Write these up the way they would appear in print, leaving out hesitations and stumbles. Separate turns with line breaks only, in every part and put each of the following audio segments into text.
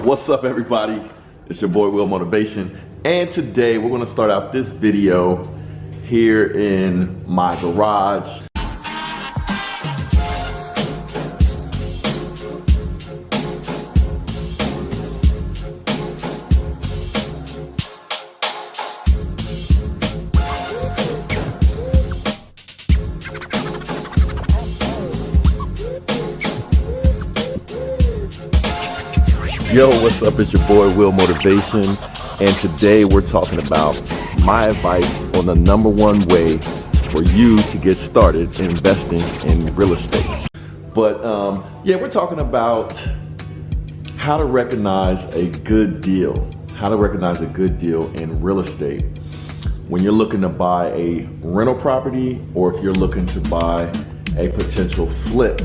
What's up, everybody? It's your boy Will Motivation, and today we're going to start out this video here in my garage. Yo, what's up? It's your boy Will Motivation, and today we're talking about my advice on the #1 way for you to get started investing in real estate. But yeah, we're talking about how to recognize a good deal. How to recognize a good deal in real estate when you're looking to buy a rental property or if you're looking to buy a potential flip.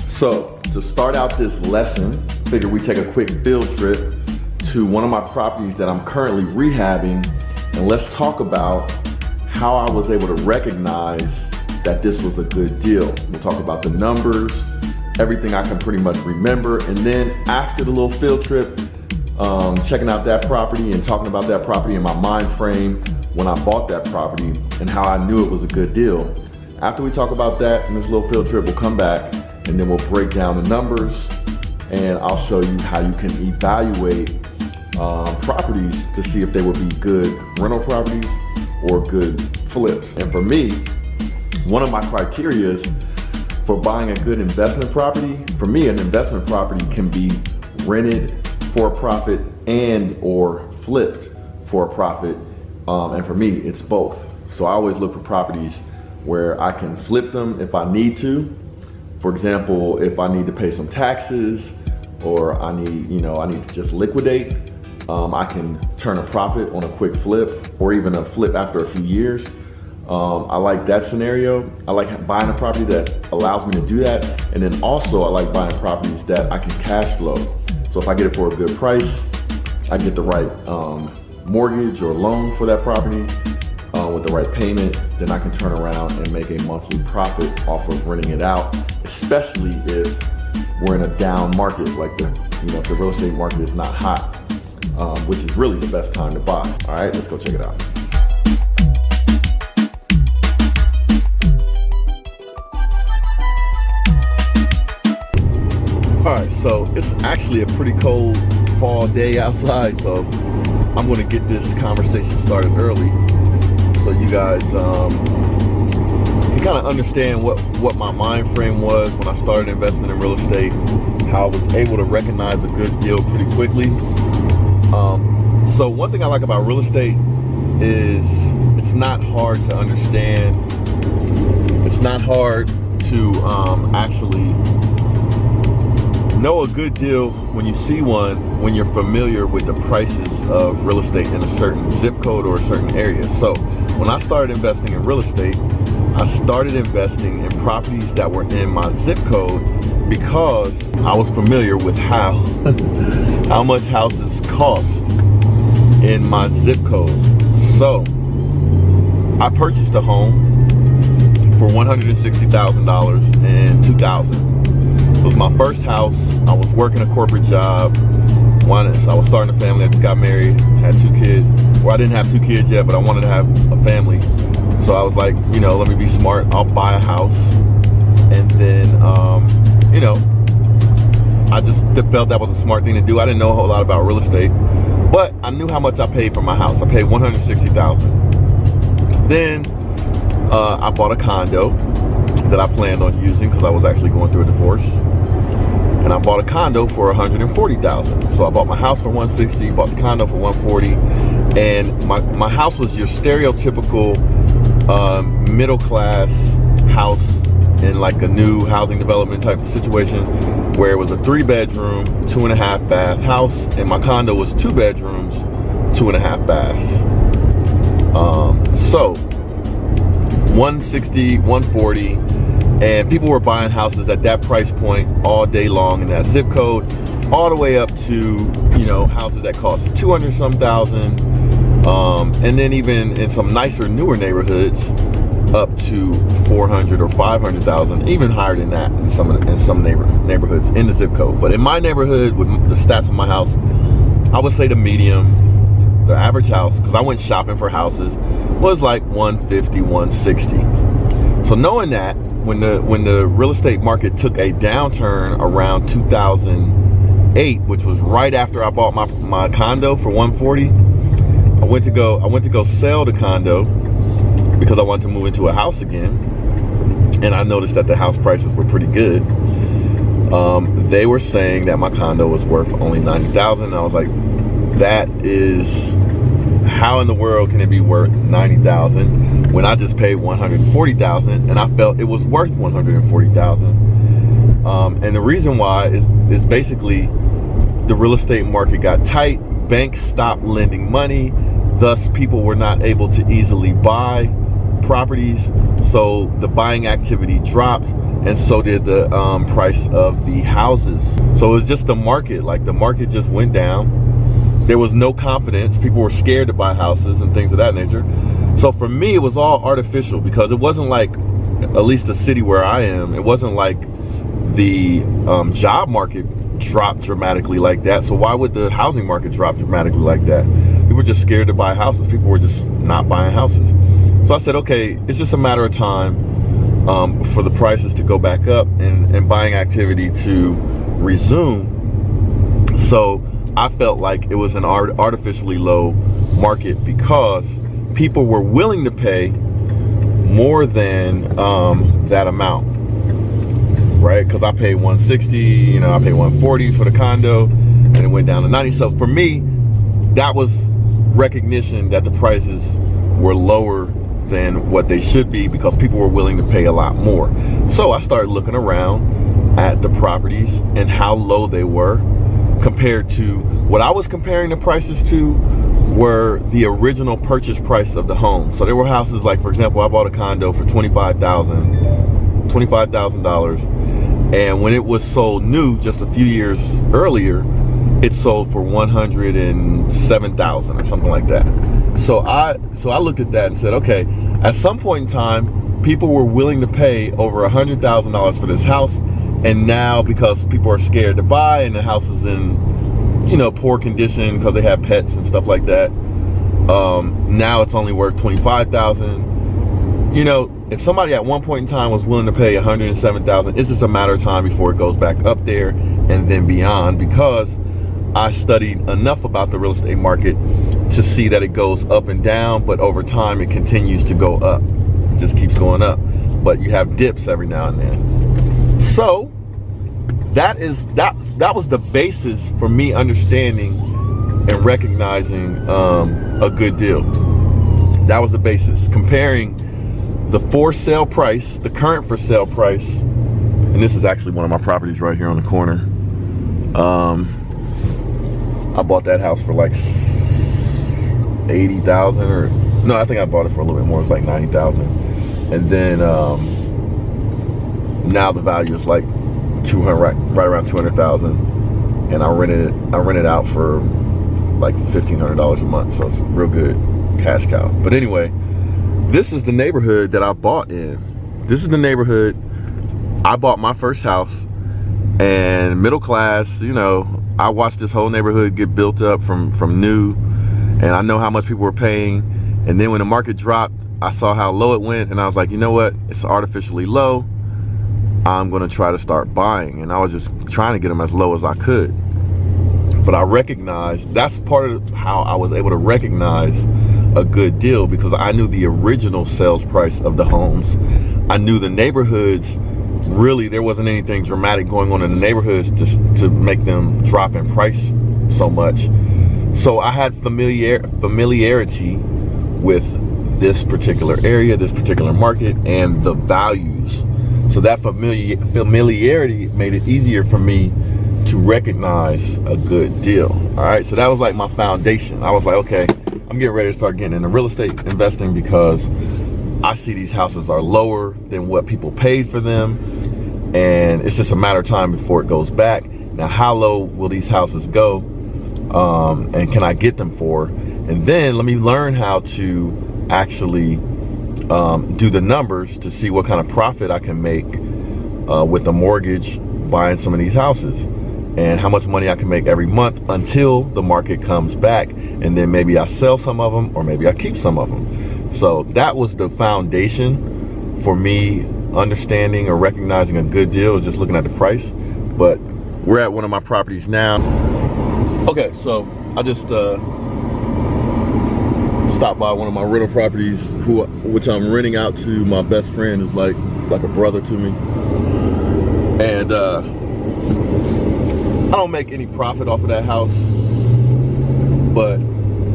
So to start out this lesson, figure we take a quick field trip to one of my properties that I'm currently rehabbing, and let's talk about how I was able to recognize that this was a good deal. We'll talk about the numbers, everything I can pretty much remember, and then after the little field trip, checking out that property and talking about that property in my mind frame when I bought that property and how I knew it was a good deal. After we talk about that in this little field trip, we'll come back and then we'll break down the numbers, and I'll show you how you can evaluate properties to see if they would be good rental properties or good flips. And for me, one of my criteria for buying a good investment property, for me, an investment property can be rented for a profit and or flipped for a profit. And for me, it's both. So I always look for properties where I can flip them if I need to. For example, if I need to pay some taxes or I need to just liquidate, I can turn a profit on a quick flip or even a flip after a few years. I like that scenario. I like buying a property that allows me to do that. And then also I like buying properties that I can cash flow. So if I get it for a good price, I get the right mortgage or loan for that property with the right payment, then I can turn around and make a monthly profit off of renting it out, especially if we're in a down market, like if the real estate market is not hot, which is really the best time to buy. All right, let's go check it out. All right, so it's actually a pretty cold fall day outside, so I'm gonna get this conversation started early so you guys can kind of understand what my mind frame was when I started investing in real estate, how I was able to recognize a good deal pretty quickly. So one thing I like about real estate is it's not hard to understand. It's not hard to actually know a good deal when you see one, when you're familiar with the prices of real estate in a certain zip code or a certain area. So when I started investing in real estate, I started investing in properties that were in my zip code because I was familiar with how much houses cost in my zip code. So I purchased a home for $160,000 in 2000. It was my first house. I was working a corporate job. I was starting a family. I just got married, had 2 kids. Well, I didn't have 2 kids yet, but I wanted to have a family. So I was like, let me be smart. I'll buy a house. And then, I just felt that was a smart thing to do. I didn't know a whole lot about real estate, but I knew how much I paid for my house. I paid $160,000. Then I bought a condo that I planned on using because I was actually going through a divorce. And I bought a condo for $140,000. So I bought my house for $160,000, bought the condo for $140,000, and my house was your stereotypical middle class house in like a new housing development type of situation, where it was a 3-bedroom, 2.5 bath house, and my condo was 2 bedrooms, 2.5 baths. So $160,000, $140,000. And people were buying houses at that price point all day long in that zip code, all the way up to, houses that cost $200-some thousand. And then even in some nicer, newer neighborhoods, up to 400 or 500,000, even higher than that in some neighborhoods in the zip code. But in my neighborhood, with the stats of my house, I would say the medium, the average house, because I went shopping for houses, was like 150, 160. So knowing that, when the real estate market took a downturn around 2008, which was right after I bought my condo for 140, I went to go sell the condo because I wanted to move into a house again, and I noticed that the house prices were pretty good. They were saying that my condo was worth only $90,000. I was like, that is, how in the world can it be worth $90,000 when I just paid $140,000 and I felt it was worth $140,000? And the reason why is basically the real estate market got tight. Banks stopped lending money, thus people were not able to easily buy properties, so the buying activity dropped, and so did the price of the houses. So it was just the market, like the market just went down. There was no confidence. People were scared to buy houses and things of that nature. So for me, it was all artificial, because it wasn't like, at least the city where I am, it wasn't like the job market dropped dramatically like that. So why would the housing market drop dramatically like that? People were just scared to buy houses. People were just not buying houses. So I said, okay, it's just a matter of time for the prices to go back up and buying activity to resume. So I felt like it was an artificially low market because people were willing to pay more than that amount, right? Because I paid 160, I paid 140 for the condo, and it went down to 90. So for me, that was recognition that the prices were lower than what they should be, because people were willing to pay a lot more. So I started looking around at the properties and how low they were compared to what I was comparing the prices to were the original purchase price of the home. So there were houses like, for example, I bought a condo for $25,000, and when it was sold new just a few years earlier, it sold for $107,000 or something like that. So I looked at that and said, okay, at some point in time, people were willing to pay over $100,000 for this house, and now because people are scared to buy and the house is in, poor condition because they have pets and stuff like that, now it's only worth $25,000. If somebody at one point in time was willing to pay $107,000, it's just a matter of time before it goes back up there and then beyond, because I studied enough about the real estate market to see that it goes up and down, but over time it continues to go up. It just keeps going up, but you have dips every now and then. So that was the basis for me understanding and recognizing a good deal. That was the basis, comparing the for sale price, the current for sale price, and this is actually one of my properties right here on the corner. I bought that house for like 80,000, or no, I think I bought it for a little bit more. It's like 90,000, and then now the value is like 200, right around 200,000, and I rented out for like $1,500 a month. So it's a real good cash cow. But anyway, this is the neighborhood that I bought in. This is the neighborhood I bought my first house, and middle class. I watched this whole neighborhood get built up from new, and I know how much people were paying. And then when the market dropped, I saw how low it went, and I was like, you know what? It's artificially low. I'm gonna try to start buying. And I was just trying to get them as low as I could. But I recognized, that's part of how I was able to recognize a good deal, because I knew the original sales price of the homes. I knew the neighborhoods. Really, there wasn't anything dramatic going on in the neighborhoods to make them drop in price so much. So I had familiarity with this particular area, this particular market, and the values. So that familiarity made it easier for me to recognize a good deal. All right, so that was like my foundation. I was like, okay, I'm getting ready to start getting into real estate investing, because I see these houses are lower than what people paid for them, and it's just a matter of time before it goes back. Now, how low will these houses go, and can I get them for? And then let me learn how to actually do the numbers to see what kind of profit I can make with a mortgage buying some of these houses, and how much money I can make every month until the market comes back, and then maybe I sell some of them or maybe I keep some of them. So that was the foundation for me understanding or recognizing a good deal, is just looking at the price. But we're at one of my properties now. Okay, so I just stopped by one of my rental properties, which I'm renting out to my best friend, who's like a brother to me. And I don't make any profit off of that house, but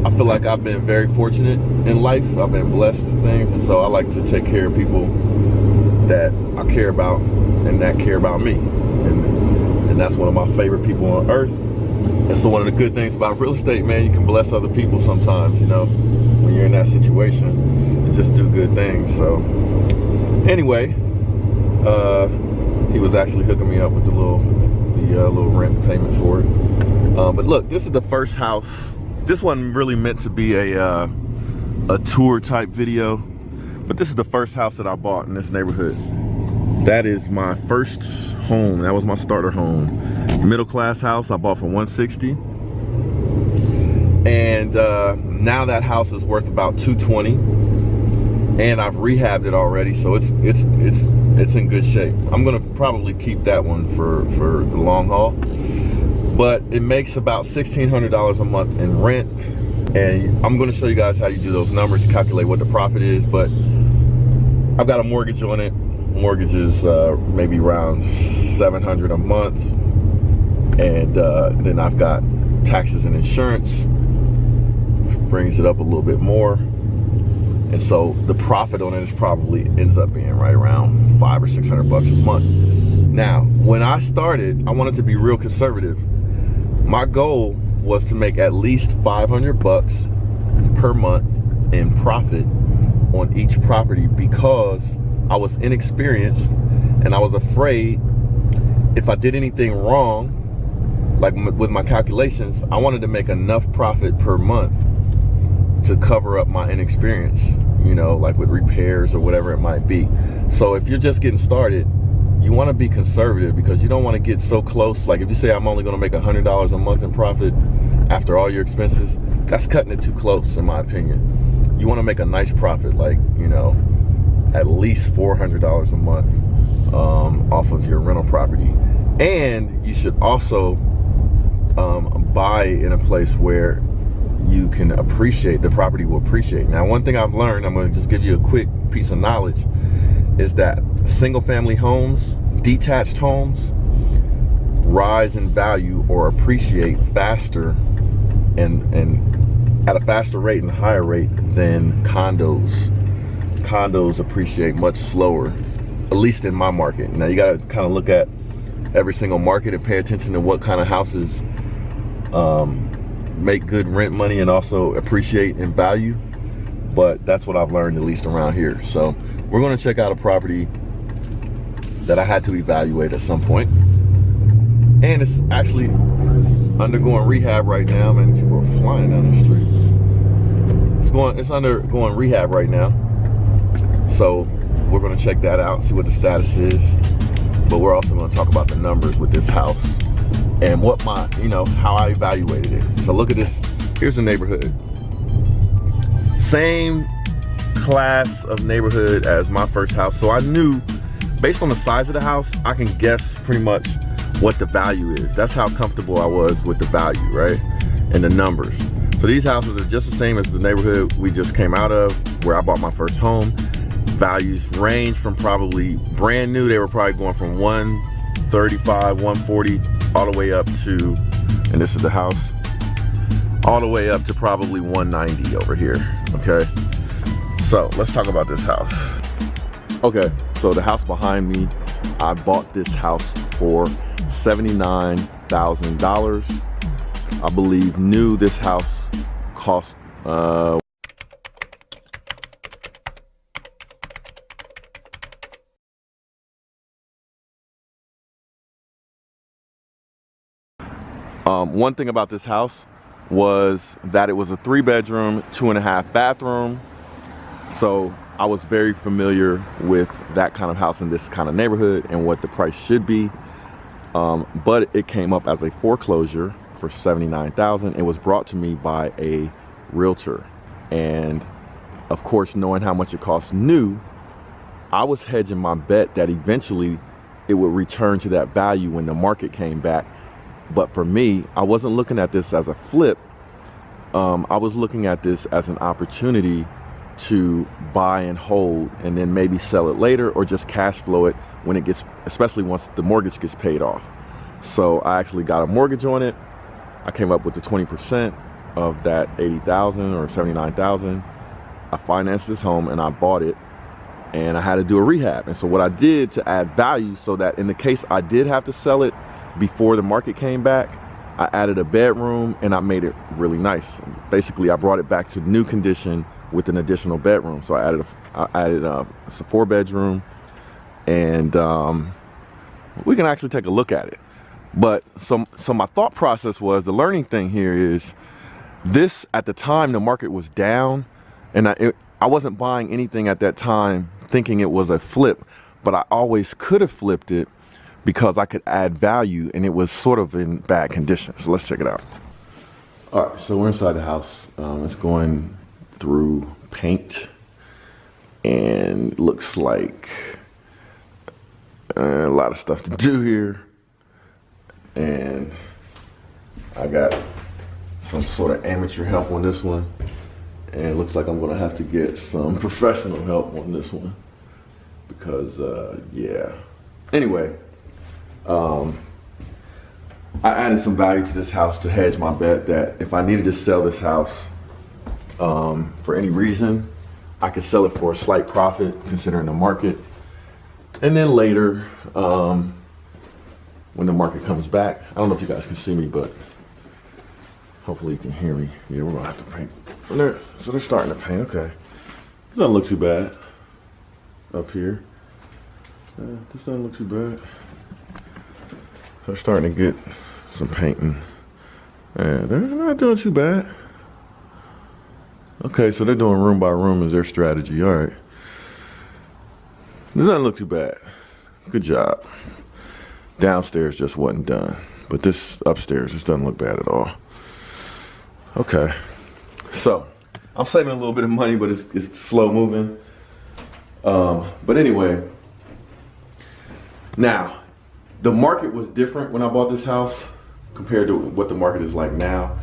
I feel like I've been very fortunate in life. I've been blessed and things, and so I like to take care of people that I care about and that care about me. And that's one of my favorite people on earth. And so one of the good things about real estate, man, you can bless other people sometimes, you know, when you're in that situation, and just do good things. So anyway, he was actually hooking me up with the little rent payment for it. But look, this is the first house. This wasn't really meant to be a tour type video, but this is the first house that I bought in this neighborhood. That is my first home. That was my starter home. Middle class house I bought for $160. And now that house is worth about $220. And I've rehabbed it already, so it's in good shape. I'm gonna probably keep that one for the long haul. But it makes about $1,600 a month in rent. And I'm gonna show you guys how you do those numbers to calculate what the profit is. But I've got a mortgage on it. Mortgage is maybe around $700 a month, and then I've got taxes and insurance, brings it up a little bit more, and so the profit on it is probably ends up being right around $500 or $600 a month. Now, when I started, I wanted to be real conservative. My goal was to make at least $500 per month in profit on each property, because I was inexperienced and I was afraid if I did anything wrong, like with my calculations, I wanted to make enough profit per month to cover up my inexperience, you know, like with repairs or whatever it might be. So if you're just getting started, you want to be conservative, because you don't want to get so close. Like if you say I'm only going to make $100 a month in profit after all your expenses, that's cutting it too close in my opinion. You want to make a nice profit, like, you know, at least $400 a month off of your rental property. And you should also buy in a place where you can appreciate, the property will appreciate. Now, one thing I've learned, I'm going to just give you a quick piece of knowledge, is that single family homes, detached homes, rise in value or appreciate faster and at a faster rate and higher rate than condos. Condos appreciate much slower, at least in my market. Now you got to kind of look at every single market and pay attention to what kind of houses make good rent money and also appreciate in value. But that's what I've learned, at least around here. So we're going to check out a property that I had to evaluate at some point, and it's actually undergoing rehab right now. Man, people are flying down the street. It's undergoing rehab right now. So we're going to check that out, see what the status is. But we're also going to talk about the numbers with this house and what how I evaluated it. So look at this. Here's the neighborhood. Same class of neighborhood as my first house. So I knew, based on the size of the house, I can guess pretty much what the value is. That's how comfortable I was with the value, right? And the numbers. So these houses are just the same as the neighborhood we just came out of, where I bought my first home. Values range from probably brand new, they were probably going from 135, 140, all the way up to, and this is the house, all the way up to probably 190 over here, okay? So let's talk about this house. Okay, so the house behind me, I bought this house for $79,000. I believe new. This house cost one thing about this house was that it was a 3-bedroom, 2.5 bathroom. So I was very familiar with that kind of house in this kind of neighborhood and what the price should be. But it came up as a foreclosure for $79,000. It was brought to me by a realtor. And of course, knowing how much it costs new, I was hedging my bet that eventually it would return to that value when the market came back. But for me, I wasn't looking at this as a flip. I was looking at this as an opportunity to buy and hold and then maybe sell it later, or just cash flow it when it gets, especially once the mortgage gets paid off. So I actually got a mortgage on it. I came up with the 20% of that 80,000 or 79,000. I financed this home and I bought it, and I had to do a rehab. And so what I did to add value, so that in the case I did have to sell it before the market came back, I added a bedroom and I made it really nice. Basically, I brought it back to new condition with an additional bedroom. So I added it's a 4-bedroom, and we can actually take a look at it. But so my thought process was, the learning thing here is this, at the time the market was down, and I wasn't buying anything at that time thinking it was a flip, but I always could have flipped it because I could add value, and it was sort of in bad condition. So let's check it out. All right, so we're inside the house. It's going through paint, and looks like a lot of stuff to do here. And I got some sort of amateur help on this one, and it looks like I'm gonna have to get some professional help on this one because yeah. Anyway, I added some value to this house to hedge my bet that if I needed to sell this house for any reason, I could sell it for a slight profit considering the market. And then later, when the market comes back, I don't know if you guys can see me, but hopefully you can hear me. Yeah, we're gonna have to paint. So they're starting to paint, okay. This doesn't look too bad up here. This doesn't look too bad. They're starting to get some painting. Yeah, they're not doing too bad. Okay, so they're doing room by room is their strategy, all right. This doesn't look too bad. Good job. Downstairs just wasn't done, but this upstairs, this doesn't look bad at all. Okay, so I'm saving a little bit of money, but it's slow moving. But anyway, now, the market was different when I bought this house compared to what the market is like now.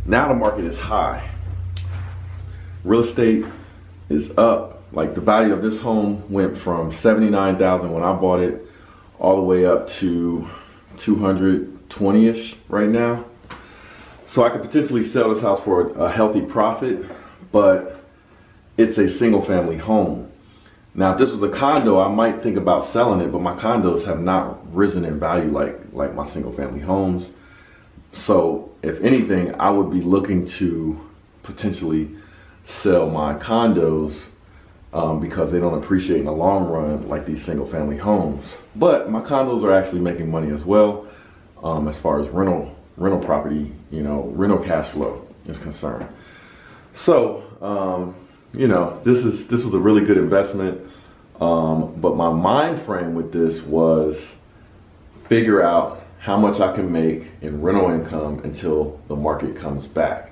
Now the market is high. Real estate is up. Like, the value of this home went from $79,000 when I bought it all the way up to 220-ish right now. So I could potentially sell this house for a healthy profit, but it's a single family home. Now, if this was a condo, I might think about selling it, but my condos have not risen in value like my single family homes. So if anything, I would be looking to potentially sell my condos because they don't appreciate in the long run like these single family homes. But my condos are actually making money as well, as far as rental property, rental cash flow is concerned. So, this was a really good investment. But my mind frame with this was figure out how much I can make in rental income until the market comes back.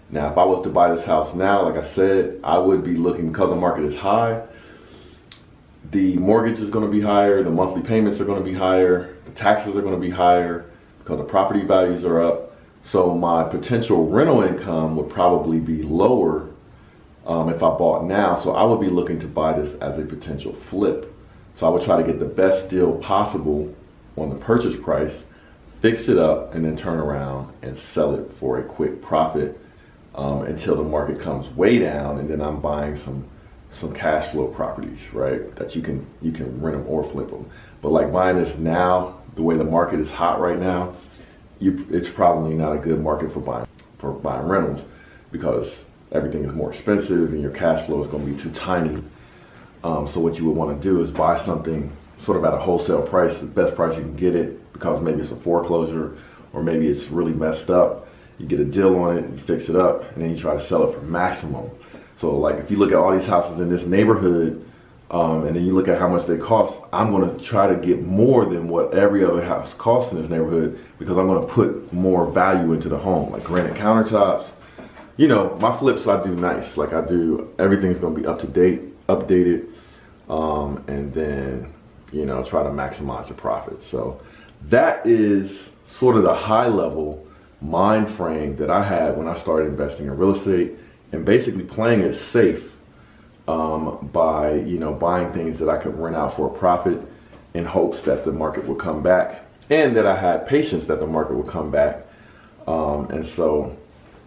Now, if I was to buy this house now, like I said, I would be looking, because the market is high, the mortgage is going to be higher, the monthly payments are going to be higher, the taxes are going to be higher because the property values are up. So my potential rental income would probably be lower if I bought now. So I would be looking to buy this as a potential flip. So I would try to get the best deal possible on the purchase price, fix it up, and then turn around and sell it for a quick profit until the market comes way down, and then I'm buying some cash flow properties, right? That you can rent them or flip them. But like buying this now, the way the market is hot right now, it's probably not a good market for buying rentals, because everything is more expensive and your cash flow is going to be too tiny. So what you would want to do is buy something sort of at a wholesale price, the best price you can get it, because maybe it's a foreclosure or maybe it's really messed up. You get a deal on it, you fix it up, and then you try to sell it for maximum. So like if you look at all these houses in this neighborhood, and then you look at how much they cost, I'm gonna try to get more than what every other house costs in this neighborhood, because I'm gonna put more value into the home, like granite countertops. You know, my flips I do nice, like I do, everything's gonna be up to date, updated, and then, you know, try to maximize the profits. So that is sort of the high level mind frame that I had when I started investing in real estate, and basically playing it safe by, you know, buying things that I could rent out for a profit in hopes that the market would come back, and that I had patience that the market would come back. And so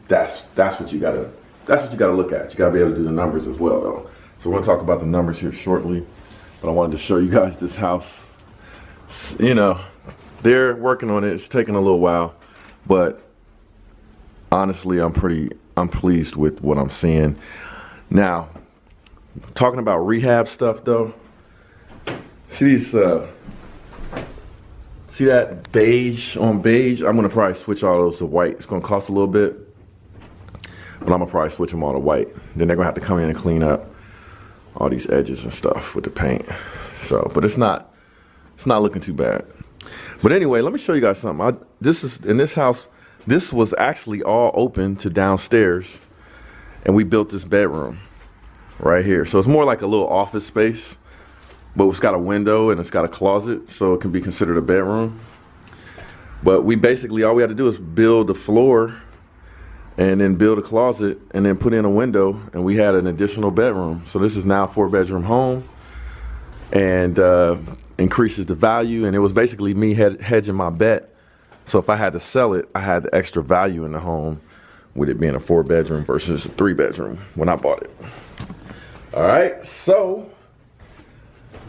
that's what you gotta look at. You gotta be able to do the numbers as well, though. So we're gonna talk about the numbers here shortly, but I wanted to show you guys this house. You know, they're working on it. It's taking a little while, but honestly, I'm pleased with what I'm seeing. Now, talking about rehab stuff though, see these, see that beige on beige? I'm gonna probably switch all those to white. It's gonna cost a little bit, but I'm gonna probably switch them all to white. Then they're gonna have to come in and clean up all these edges and stuff with the paint. So, but it's not looking too bad. But anyway, let me show you guys something. In this house, this was actually all open to downstairs, and we built this bedroom right here. So it's more like a little office space, but it's got a window and it's got a closet, so it can be considered a bedroom. But we basically, all we had to do is build the floor and then build a closet and then put in a window, and we had an additional bedroom. So this is now a 4-bedroom home, and increases the value. And it was basically me hedging my bet. So if I had to sell it, I had the extra value in the home with it being a 4-bedroom versus a 3-bedroom when I bought it. All right, so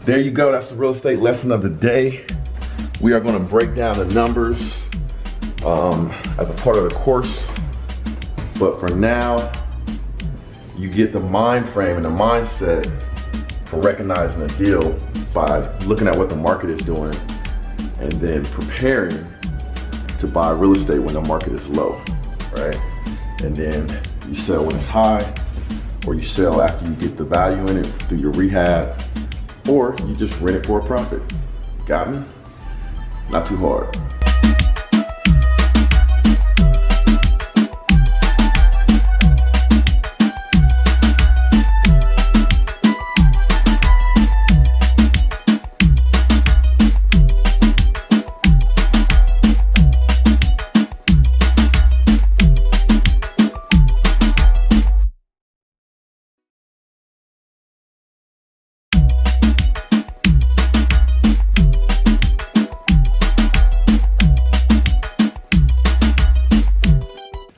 there you go. That's the real estate lesson of the day. We are going to break down the numbers as a part of the course. But for now, you get the mind frame and the mindset for recognizing a deal by looking at what the market is doing and then preparing to buy real estate when the market is low, right? And then you sell when it's high, or you sell after you get the value in it through your rehab, or you just rent it for a profit. Got me? Not too hard.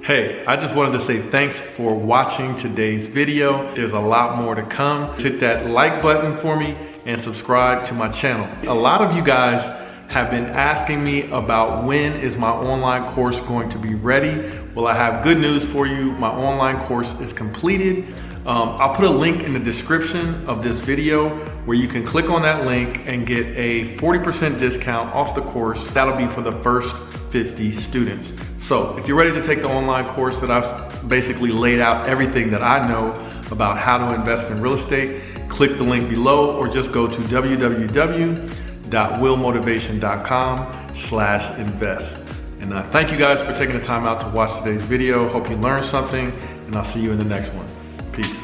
Hey, I just wanted to say thanks for watching today's video. There's a lot more to come. Hit that like button for me and subscribe to my channel. A lot of you guys have been asking me about when is my online course going to be ready. Well, I have good news for you. My online course is completed. I'll put a link in the description of this video where you can click on that link and get a 40% discount off the course. That'll be for the first 50 students. So if you're ready to take the online course that I've basically laid out everything that I know about how to invest in real estate, click the link below or just go to www.willmotivation.com/invest. And thank you guys for taking the time out to watch today's video. Hope you learned something, and I'll see you in the next one. Peace.